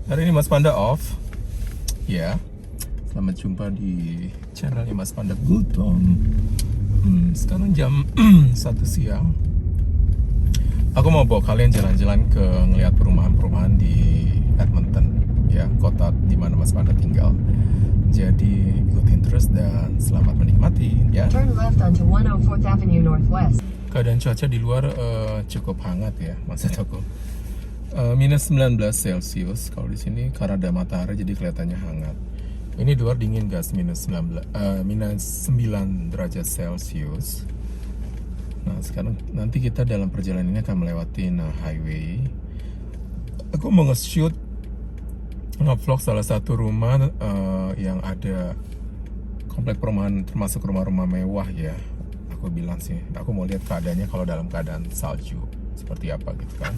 Hari ini Mas Panda off. Ya, selamat jumpa di channelnya Mas Panda Gutong. Sekarang jam 1 siang. Aku mau bawa kalian jalan-jalan ke ngeliat perumahan-perumahan di Edmonton, ya, kota di mana Mas Panda tinggal. Jadi ikutin terus dan selamat menikmati, ya. Turn left onto 104th Avenue Northwest. Keadaan cuaca di luar cukup hangat ya, maksud aku. Minus 19 Celcius kalau di sini karena ada matahari jadi kelihatannya hangat. Ini di luar dingin guys, minus 9 derajat Celcius. Nah sekarang nanti kita dalam perjalanan ini akan melewati highway. Aku mau nge-shoot nge-vlog salah satu rumah yang ada komplek perumahan, termasuk rumah-rumah mewah ya. Aku bilang sih, aku mau lihat keadaannya kalau dalam keadaan salju seperti apa gitu kan.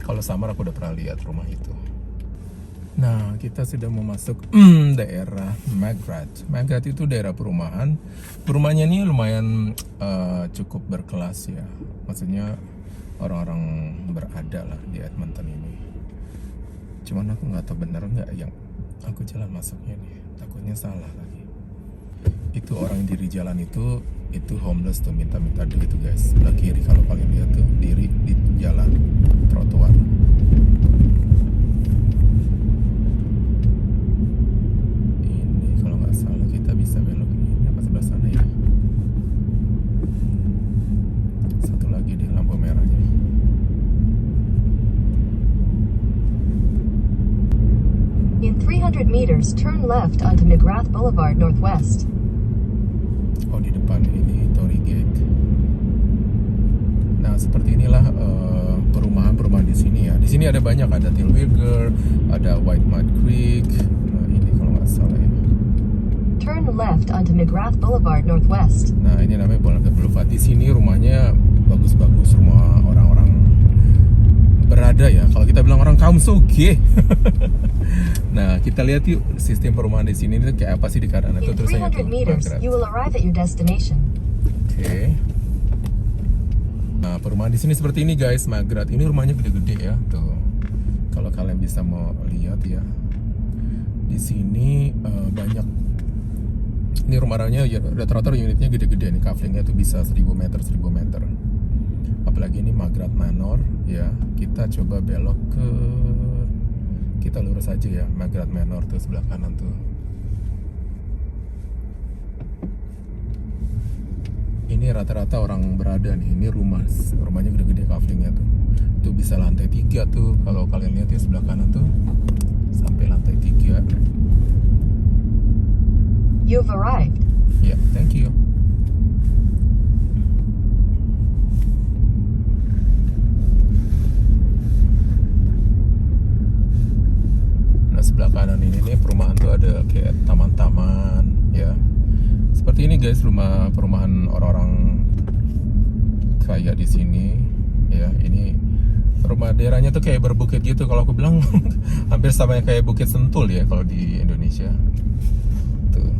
Kalau summer aku udah pernah lihat rumah itu. Nah, kita sudah mau masuk daerah Magrat. Magrat itu daerah perumahan. Perumahannya ini lumayan cukup berkelas ya. Maksudnya orang-orang berada lah di Edmonton ini. Cuman aku nggak tahu bener nggak yang aku jalan masuknya nih. Takutnya salah lagi. Itu orang diri jalan itu homeless tuh, minta-minta duit tuh guys. Sebelah kiri kalau kalian lihat tuh, diri di jalan trotoar. Ini kalau nggak salah kita bisa belok ini apa sebelah sana ya. Satu lagi di lampu merahnya. In 300 meters, turn left onto McGrath Boulevard Northwest. Oh, di depan ini Torii Gate. Nah, seperti inilah perumahan-perumahan di sini ya. Di sini ada banyak, ada Tilburger, ada White Mud Creek. Nah, ini kalau nggak salah ya. Turn left onto McGrath Boulevard Northwest. Nah, ini namanya Boulevard. Di sini rumahnya bagus-bagus, rumah orang-orang berada ya. Kalau kita bilang orang kaum sugih. Nah, kita lihat yuk sistem perumahan di sini itu kayak apa sih di keadaan itu. In Terus 300 meters, you will arrive at your destination. Oke. Nah, perumahan di sini seperti ini guys, Magrat. Ini rumahnya gede-gede ya, tuh. Kalau kalian bisa mau lihat ya. Di sini banyak. Ini rumahnya ya rata-rata unitnya gede-gede nih, kaflingnya tuh bisa 1000 meter. Apalagi ini Magrat Manor ya. Kita coba belok ke, kita lurus aja ya, Magrat Manor tuh sebelah kanan tuh. Ini rata-rata orang berada nih. Ini rumahnya gede-gede, kaflingnya tuh. Itu bisa lantai 3 tuh. Kalau kalian lihat ya sebelah kanan tuh sampai lantai 3. You've arrived. Ya, thank you. Nah, sebelah kanan ini nih perumahan tuh ada kayak taman-taman ya. Seperti ini guys, rumah perumahan orang-orang kaya di sini ya. Ini rumah daerahnya tuh kayak berbukit gitu. Kalau aku bilang hampir sama kayak Bukit Sentul ya kalau di Indonesia. Tuh.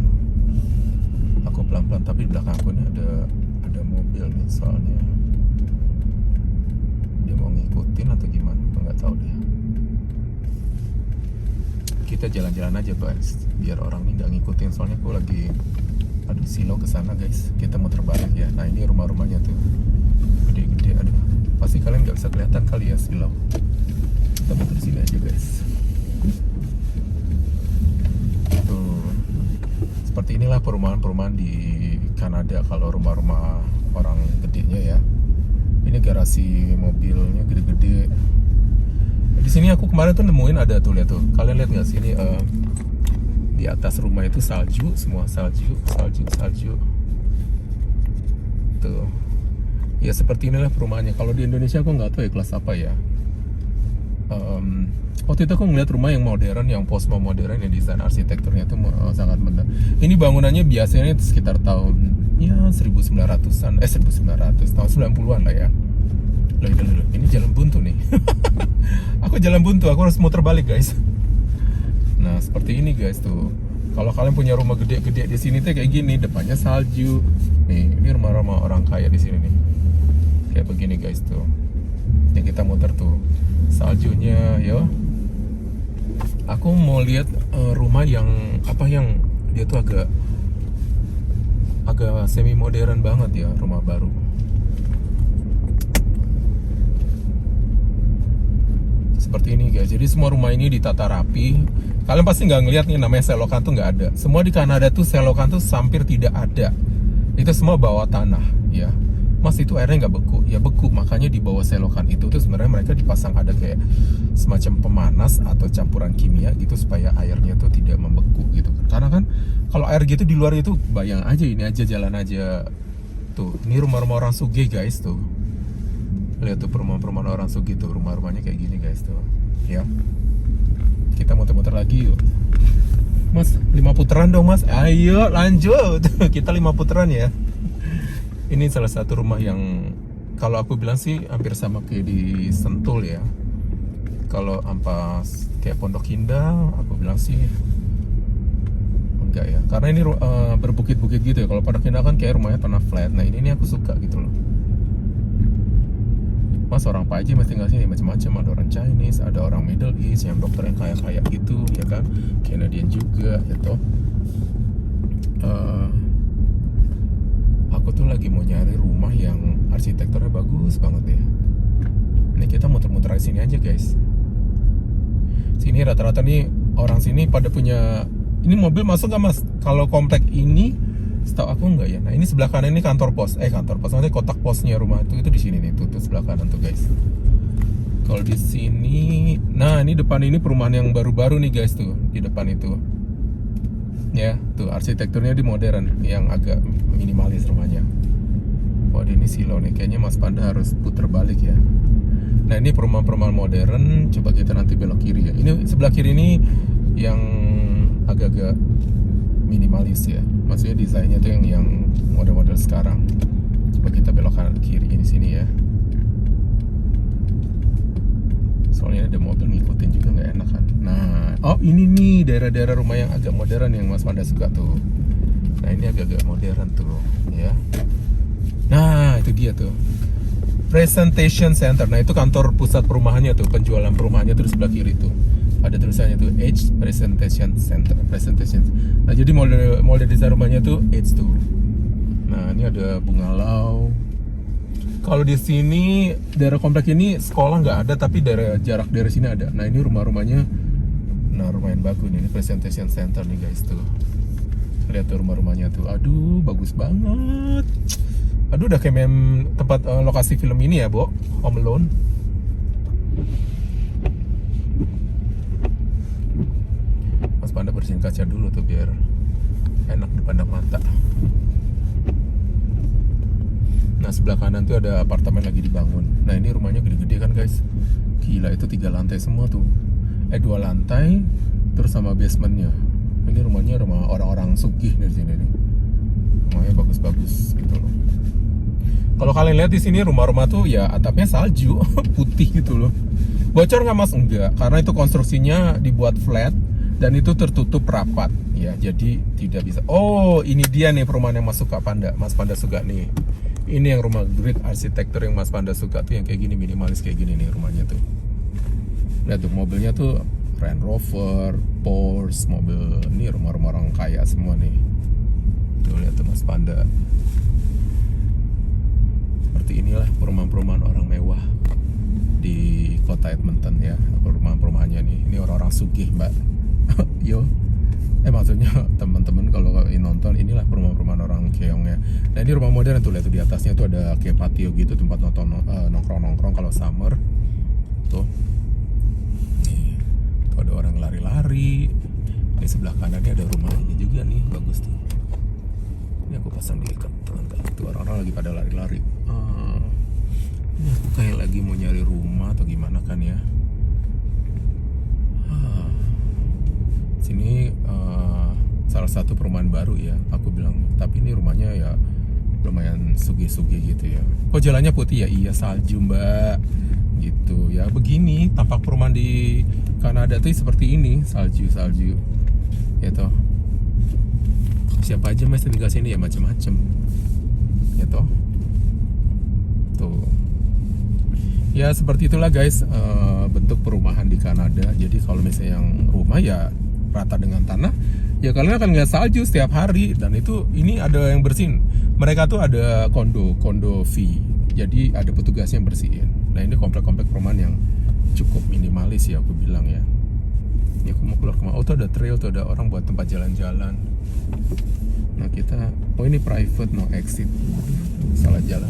Aku pelan-pelan tapi di belakang aku nih ada mobil nih soalnya. Dia mau ngikutin atau gimana? Aku nggak tahu deh. Kita jalan-jalan aja guys, biar orang ini nggak ngikutin. Soalnya aku lagi ada silo ke sana guys. Kita mau terbalik ya. Nah ini rumah-rumahnya tuh gede-gede. Aduh, pasti kalian nggak bisa kelihatan kali ya silau. Kita muter sini aja guys. Tuh, seperti inilah perumahan-perumahan di Kanada kalau rumah-rumah orang gedenya ya. Ini garasi mobilnya gede-gede. Di sini aku kemarin tuh nemuin ada tuh, lihat tuh. Kalian lihat nggak sih ini di atas rumah itu salju, semua salju. Tuh. Ya seperti inilah perumahannya. Kalau di Indonesia aku nggak tahu ya kelas apa ya. Waktu itu aku ngeliat rumah yang modern, yang postmodern, yang desain arsitekturnya itu sangat benar. Ini bangunannya biasanya sekitar tahun ya 1900-an, 1900, tahun 90-an lah ya. Loh, ini jalan buntu nih. Aku jalan buntu, aku harus muter balik guys. Nah seperti ini guys tuh. Kalau kalian punya rumah gede-gede di sini tuh kayak gini, depannya salju. Nih, ini rumah-rumah orang kaya di sini nih. Kayak begini guys tuh. Yang kita muter tuh saljunya, yo. Aku mau lihat rumah yang apa yang dia tuh agak semi modern banget ya, rumah baru. Seperti ini guys. Jadi semua rumah ini ditata rapi. Kalian pasti nggak ngeliat nih namanya selokan tuh nggak ada. Semua di Kanada tuh selokan tuh hampir tidak ada. Itu semua bawah tanah ya. Mas itu airnya nggak beku, ya beku. Makanya di bawah selokan itu tuh sebenarnya mereka dipasang ada kayak semacam pemanas atau campuran kimia gitu supaya airnya tuh tidak membeku gitu. Karena kan kalau air gitu di luar itu bayang aja ini aja jalan aja tuh. Ini rumah-rumah orang sugih guys tuh. Lihat tuh perumahan-perumahan orang sugih tuh, rumah-rumahnya kayak gini guys tuh. Ya. Kita muter-muter lagi yuk. Mas, 5 putaran dong mas. Ayo lanjut. Kita 5 putaran ya. Ini salah satu rumah yang kalau aku bilang sih hampir sama kayak di Sentul ya. Kalau ampas kayak Pondok Indah, aku bilang sih enggak ya. Karena ini berbukit-bukit gitu ya. Kalau Pondok Indah kan kayak rumahnya tanah flat. Nah ini aku suka gitu loh. Mas orang apa aja mas tinggal sini macam-macam, ada orang Chinese, ada orang Middle East, yang dokter yang kaya-kaya gitu ya kan, Canadian juga gitu. Aku tuh lagi mau nyari rumah yang arsitekturnya bagus banget ya. Ini kita muter-muter di sini aja guys. Sini rata-rata nih orang sini pada punya. Ini mobil masuk nggak mas? Kalau komplek ini setahu aku enggak ya. Nah ini sebelah kanan ini kantor pos. Kantor pos nanti kotak posnya rumah itu di sini nih tuh sebelah kanan tuh guys. Kalau di sini, nah ini depan ini perumahan yang baru-baru nih guys tuh di depan itu. Ya tuh arsitekturnya di modern yang agak minimalis rumahnya. Wah ini silo nih kayaknya Mas Panda harus puter balik ya. Nah ini perumahan-perumahan modern. Coba kita nanti belok kiri ya. Ini sebelah kiri ini yang agak-agak minimalis ya, maksudnya desainnya tuh yang model-model sekarang. Coba kita belok kanan kiri ini sini ya. Soalnya ada mobil ngikutin juga nggak enak kan. Nah, oh ini nih daerah-daerah rumah yang agak modern yang Mas Panda suka tuh. Nah ini agak-agak modern tuh ya. Nah itu dia tuh Presentation Center. Nah itu kantor pusat perumahannya tuh, penjualan perumahannya tuh di sebelah kiri tuh. Ada tulisannya tuh H Presentation Center. Nah jadi model desain rumahnya tuh H tuh. Nah ini ada bungalau. Kalau di sini daerah komplek ini sekolah nggak ada, tapi jarak dari sini ada. Nah ini rumah-rumahnya, nah lumayan bagus nih. Ini Presentation Center nih guys tuh. Lihat tuh rumah-rumahnya tuh. Aduh bagus banget. Aduh udah kayak tempat lokasi film ini ya, Bo. Home Alone. Mas Panda bersihin kaca dulu tuh biar enak dipandang mata. Nah sebelah kanan tuh ada apartemen lagi dibangun. Nah ini rumahnya gede-gede kan guys. Gila itu 3 lantai semua tuh. 2 lantai terus sama basementnya. Ini rumahnya rumah orang-orang sugih dari sini nih. Rumahnya bagus-bagus gitu loh. Kalau kalian lihat di sini rumah-rumah tuh ya atapnya salju putih gitu loh. Bocor nggak mas? Enggak, karena itu konstruksinya dibuat flat dan itu tertutup rapat ya, jadi tidak bisa. Oh ini dia nih perumahan yang Mas Panda suka nih. Ini yang rumah grid arsitektur yang Mas Panda suka tuh, yang kayak gini, minimalis kayak gini nih rumahnya tuh. Lihat tuh mobilnya tuh Range Rover, Porsche, mobil ini rumah-rumah orang kaya semua nih. Tuh lihat tuh Mas Panda. Seperti inilah perumahan-perumahan orang mewah di kota Edmonton ya, perumahan-perumahannya nih. Ini orang-orang sugih mbak. Yo, maksudnya teman-teman kalau nonton, inilah perumahan-perumahan orang keongnya. Nah ini rumah modern tuh, lihat tuh di atasnya tuh ada kayak patio gitu, tempat nongkrong-nongkrong kalau summer. Tuh, nih, tuh ada orang lari-lari. Di sebelah kanannya ada rumahnya juga nih, bagus tuh. Ini aku pasang di ikat tuh orang-orang lagi pada lari-lari. Ini aku kayak lagi mau nyari rumah atau gimana kan ya. Sini salah satu perumahan baru ya, aku bilang. Tapi ini rumahnya ya lumayan sugih-sugih gitu ya. Kok jalannya putih ya? Iya salju mbak. Gitu ya, begini tampak perumahan di Kanada tuh seperti ini, salju-salju. Ya toh. Siapa aja mas tinggal sini ya, macam-macam. Ya toh. Tuh. Ya seperti itulah guys, bentuk perumahan di Kanada. Jadi kalau misalnya yang rumah ya rata dengan tanah, ya kalian akan ngeliat salju setiap hari. Dan itu ini ada yang bersihin. Mereka tuh ada kondo fee. Jadi ada petugasnya yang bersihin. Nah ini komplek-komplek perumahan yang cukup minimalis ya aku bilang ya. Ini aku mau keluar kemana? Oh tuh ada trail, tuh ada orang buat tempat jalan-jalan. Nah kita, oh ini private no exit. Salah jalan.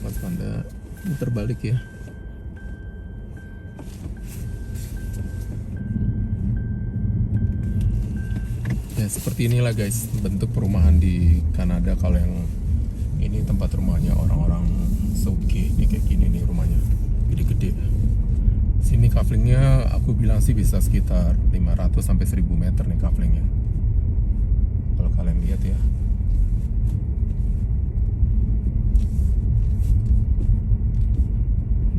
Mas Panda muter balik ya. Ya seperti inilah guys bentuk perumahan di Kanada. Kalau yang ini tempat rumahnya orang-orang Soke, ini kayak gini nih rumahnya, gede-gede. Sini kaflingnya aku bilang sih bisa sekitar 500 sampai 1000 meter nih kaflingnya. Kalau kalian lihat ya.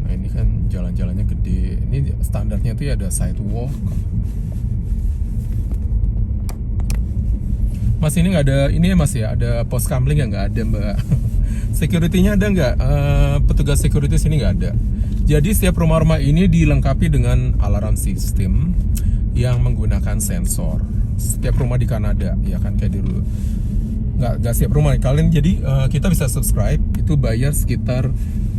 Nah ini kan jalan-jalannya gede. Ini standarnya tuh ya ada sidewalk. Mas ini nggak ada ini ya mas ya, ada pos kamling ya? Nggak ada mbak. Security-nya ada nggak? Petugas security sini nggak ada. Jadi setiap rumah-rumah ini dilengkapi dengan alarm sistem yang menggunakan sensor. Setiap rumah di Kanada ya kan kayak dulu. Nggak setiap rumah kalian. Jadi kita bisa subscribe, itu bayar sekitar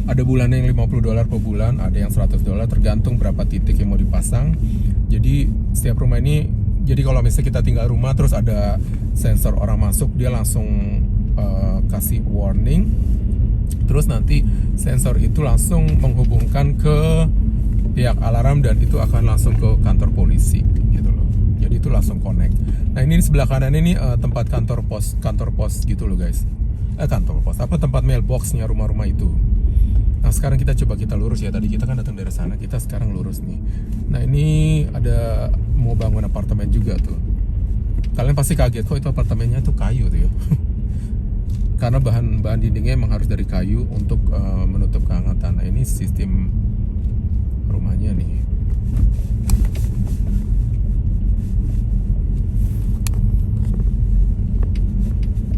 ada bulannya yang $50 per bulan, ada yang $100 tergantung berapa titik yang mau dipasang. Jadi setiap rumah ini, jadi kalau misalnya kita tinggal rumah terus ada sensor orang masuk, dia langsung kasih warning. Terus nanti sensor itu langsung menghubungkan ke pihak alarm dan itu akan langsung ke kantor polisi gitu loh. Jadi itu langsung connect. Nah ini di sebelah kanan ini tempat kantor pos gitu loh guys. Kantor pos apa, tempat mailboxnya rumah-rumah itu. Nah sekarang kita coba kita lurus ya. Tadi kita kan datang dari sana, kita sekarang lurus nih. Nah ini ada mau bangun apartemen juga tuh. Kalian pasti kaget kok itu apartemennya tuh kayu tuh ya. Karena bahan dindingnya emang harus dari kayu untuk menutup kehangatan. Nah ini sistem rumahnya nih.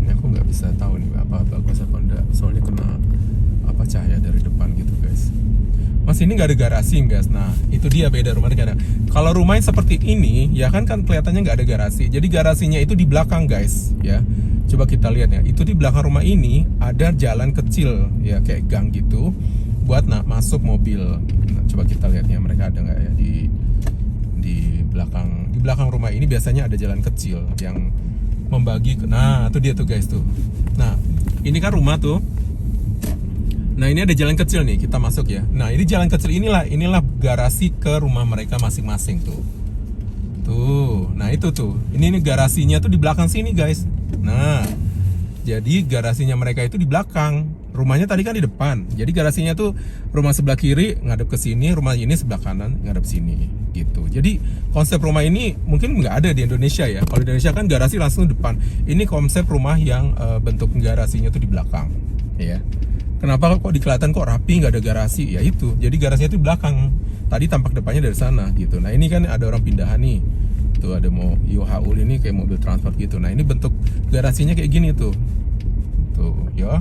Ini aku nggak bisa tahu nih apa bagus apa enggak, soalnya kena apa cahaya dari depan gitu guys. Mas ini nggak ada garasi guys. Nah itu dia beda rumah negara. Kalau rumahnya seperti ini ya kan kelihatannya nggak ada garasi. Jadi garasinya itu di belakang guys ya. Coba kita lihat ya. Itu di belakang rumah ini ada jalan kecil ya kayak gang gitu buat masuk mobil. Nah, coba kita lihat ya mereka ada nggak ya di belakang rumah ini biasanya ada jalan kecil yang membagi. Nah itu dia tuh guys tuh. Nah ini kan rumah tuh. Nah ini ada jalan kecil nih, kita masuk ya. Nah ini jalan kecil inilah garasi ke rumah mereka masing-masing tuh. Tuh, nah itu tuh. Ini garasinya tuh di belakang sini guys. Nah, jadi garasinya mereka itu di belakang. Rumahnya tadi kan di depan. Jadi garasinya tuh rumah sebelah kiri ngadep ke sini, rumah ini sebelah kanan ngadep sini gitu. Jadi konsep rumah ini mungkin nggak ada di Indonesia ya. Kalau di Indonesia kan garasi langsung depan. Ini konsep rumah yang bentuk garasinya tuh di belakang, ya. Kenapa kok di Kelatan kok rapi nggak ada garasi? Ya itu, jadi garasinya itu di belakang. Tadi tampak depannya dari sana gitu. Nah ini kan ada orang pindahan nih. Tuh ada mau Yohaul ini kayak mobil transport gitu. Nah ini bentuk garasinya kayak gini tuh. Tuh ya.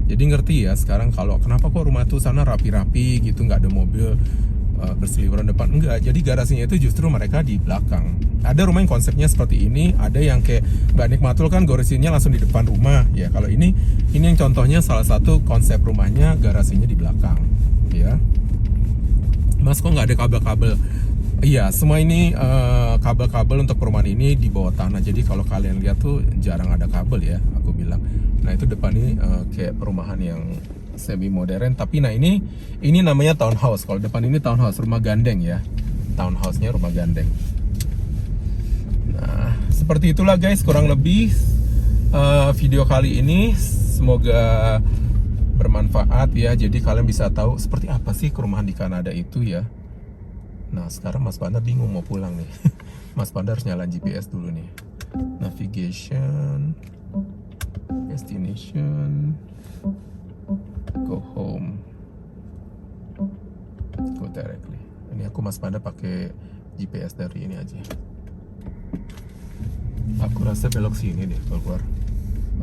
Jadi ngerti ya sekarang kalau kenapa kok rumah tuh sana rapi-rapi gitu, nggak ada mobil berseliweran depan. Enggak, jadi garasinya itu justru mereka di belakang. Ada rumah yang konsepnya seperti ini, ada yang kayak Mbak Nikmatul kan garasinya langsung di depan rumah ya. Kalau ini yang contohnya salah satu konsep rumahnya garasinya di belakang ya. Mas kok nggak ada kabel-kabel? Iya, semua ini kabel-kabel untuk perumahan ini di bawah tanah. Jadi kalau kalian lihat tuh jarang ada kabel ya, aku bilang. Nah itu depan ini kayak perumahan yang semi modern. Tapi nah ini namanya townhouse. Kalau depan ini townhouse, rumah gandeng ya. Townhouse-nya rumah gandeng. Nah seperti itulah guys kurang lebih video kali ini. Semoga bermanfaat ya. Jadi kalian bisa tahu seperti apa sih perumahan di Kanada itu ya. Nah sekarang Mas Panda bingung mau pulang nih. Mas Panda harus nyalain GPS dulu nih. Navigation, destination, go home, go directly. Ini aku Mas Panda pakai GPS dari ini aja. Aku rasa belok sini deh kalau keluar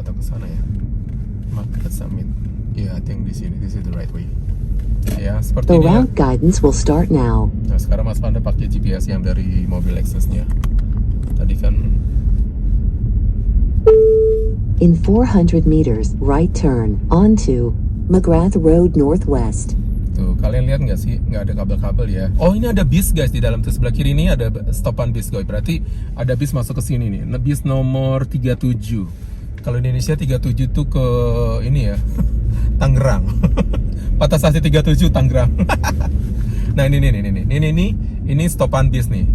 atau ke sana ya. Market Summit. Yeah, I think di sini. This is the right way. Ya, seperti The ini ya. route guidance will start now. Nah, sekarang Mas Panda pakai GPS yang dari mobil Lexusnya. Tadi kan In 400 meters, right turn onto McGrath Road Northwest. tuh, kalian lihat nggak sih? Nggak ada kabel-kabel ya. Oh, ini ada bis guys di dalam tuh, sebelah kiri ini ada stopan bis guys. Berarti ada bis masuk ke sini nih. Nah, bis nomor 37. Kalau di Indonesia 37 tuh ke ini ya. Tangerang. Patah Stasi 37 Tangerang. Nah, ini stopan bis nih.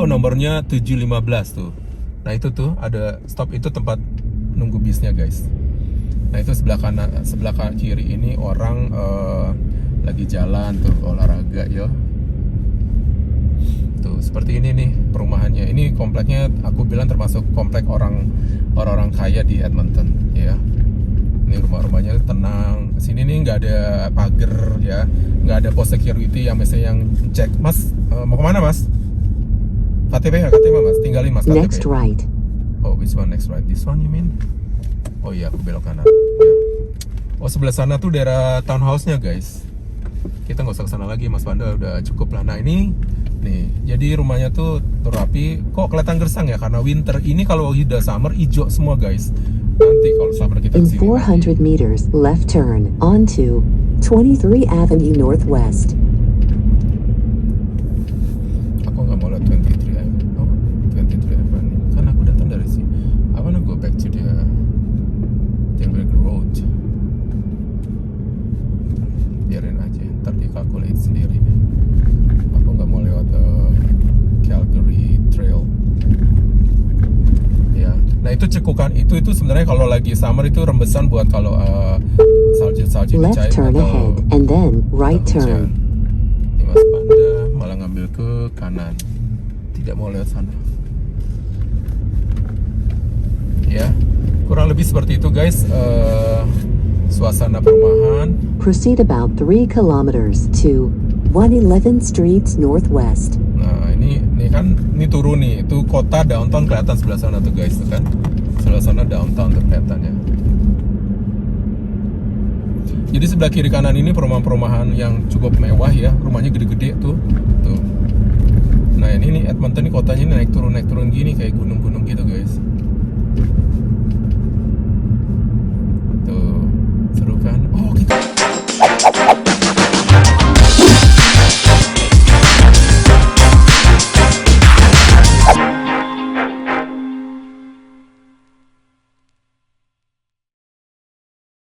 Nomornya 715 tuh. Nah, itu tuh ada stop, itu tempat nunggu bisnya guys. Nah, itu sebelah kiri ini orang lagi jalan tuh olahraga ya. Tuh seperti ini nih perumahannya. Ini kompleknya aku bilang termasuk komplek orang-orang kaya di Edmonton ya. Ini rumah-rumahnya tenang. Sini nih nggak ada pagar ya, nggak ada pos security yang misalnya yang cek. Mas mau kemana mas? KTP mas, tinggalin mas KTP. Next right. Oh, which one next right? This one you mean? Oh iya, aku belok kanan. Ya. Oh, sebelah sana tuh daerah townhouse-nya guys. Kita nggak usah kesana lagi, Mas Panda udah cukup lah. Nah ini, nih, jadi rumahnya tuh terapi. Kok kelihatan gersang ya? Karena winter. Ini kalau udah summer hijau semua guys. Nanti kalau summer kita In kesini 400 meters, left turn onto 23 Avenue Northwest. Aku nggak mau lihat 23 Avenue. Oh, 23 Avenue. Kan aku datang dari sini. I wanna go back to the Tilbury Road. Biarin aja, ntar dikalkulate sendiri. Aku nggak mau lewat Calgary Trail. Ya, nah itu cekukan itu sebenarnya kalau lagi summer itu rembesan buat kalau salju Left dicair turn atau ahead and then right hujan. turn. Ini Mas Panda malah ngambil ke kanan, tidak mau lewat sana. Ya, kurang lebih seperti itu guys. Suasana perumahan. Proceed about 3 kilometers to 111 Streets Northwest. Nah ini kan ini turun nih, itu kota downtown kelihatan sebelah sana tuh guys, tuh kan sebelah sana downtown tuh kelihatannya. Jadi sebelah kiri kanan ini perumahan-perumahan yang cukup mewah ya, rumahnya gede-gede tuh. Nah ini Edmonton nih kotanya ini naik turun gini kayak gunung-gunung gitu guys.